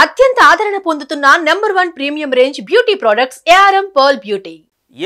అత్యంత ఆదరణ పొందుతున్న number 1 premium range beauty products ARM pearl beauty.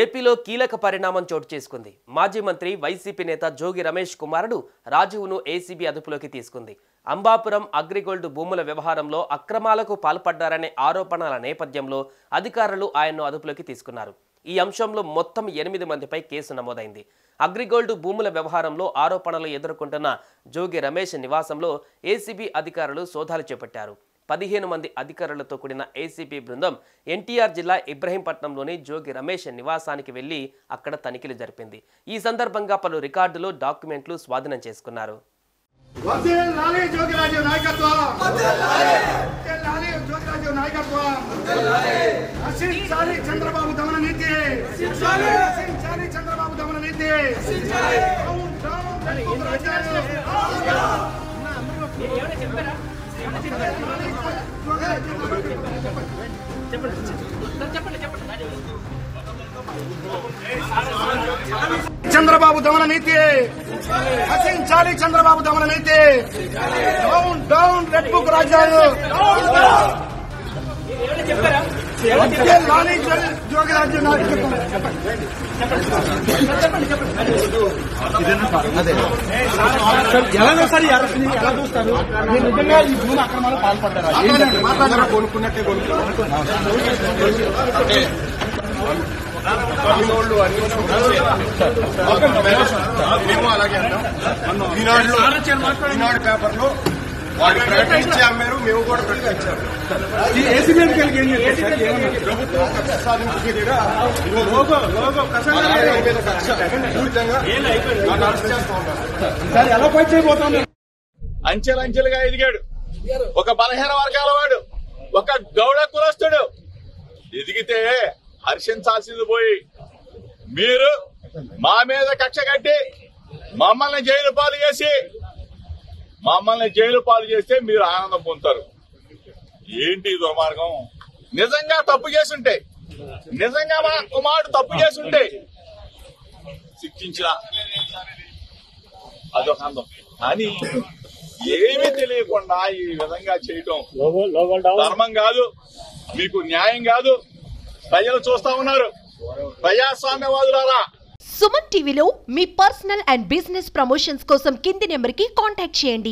ఏపీలో కీలక పరిణామం చోటు చేసుకుంది. మాజీ మంత్రి వైసీపీ నేత జోగి రమేష్ కుమారుడు రాజును ఏసీబీ అదుపులోకి తీసుకుంది. అంబాపురం అగ్రిగోల్డ్ భూముల వ్యవహారంలో అక్రమాలకు పాల్పడ్డారనే ఆరోపణల నేపథ్యంలో అధికారులు ఆయన్ను అదుపులోకి తీసుకున్నారు. ఈ అంశంలో మొత్తం 8 మందిపై కేసు నమోదైంది. అగ్రిగోల్డ్ భూముల వ్యవహారంలో ఆరోపణలు ఎదుర్కొంటున్న జోగి రమేష్ నివాసంలో ఏసీబీ అధికారులు సోదాలు చేపట్టారు. 15 మంది అధికారులతో కూడిన ఏసీబీ బృందం ఎన్టీఆర్ జిల్లా ఇబ్రహీంపట్నంలోని జోగి రమేష్ నివాసానికి వెళ్లి అక్కడ తనిఖీలు జరిపింది. ఈ సందర్భంగా పలు రికార్డులు, డాక్యుమెంట్లు స్వాధీనం చేసుకున్నారు. చంద్రబాబు దమన నీతి రచించాలి. చంద్రబాబు దమన నీతి డౌన్ డౌన్ రెడ్ బుక్ రాజ్యాంగం జోగిరాజ్యం నాయకత్వం. ఎలా సార్ ఎలా చూస్తారు? మీరు నిజంగా ఈ భూమి అక్రమాలు పాల్పడ్డారా? మాట్లాడారా? కొనుక్కున్నట్టే మేము అలాగే అంటాం. ఈనాడు పేపర్లో వాళ్ళు ప్రకటించి అమ్మారు, మేము కూడా ప్రకటించాము. ఎలా పైకి చేయబోతాను? అంచెలంచెలుగా ఎదిగాడు. ఒక బలహీన వర్గాల వాడు, ఒక గౌడ కులస్తుడు ఎదిగితే హర్షించాల్సింది పోయి మీరు మా మీద కక్ష కట్టి మమ్మల్ని జైలు పాలు చేస్తే మీరు ఆనందం పొందుతారు. ఏంటి దుర్మార్గం? నిజంగా తప్పు చేసుంటే, నిజంగా మా కుమారుడు తప్పు చేసుంటే శిక్షించిన అదొక అందం. కానీ ఏమీ తెలియకుండా ఈ విధంగా చేయటం ధర్మం కాదు, మీకు న్యాయం కాదు. ప్రజలు చూస్తా ఉన్నారు. ప్రజాస్వామ్యవాదులారా, సుమన్ టీవీలో మీ పర్సనల్ అండ్ బిజినెస్ ప్రమోషన్స్ కోసం కింది నెంబర్కి కాంటాక్ట్ చేయండి.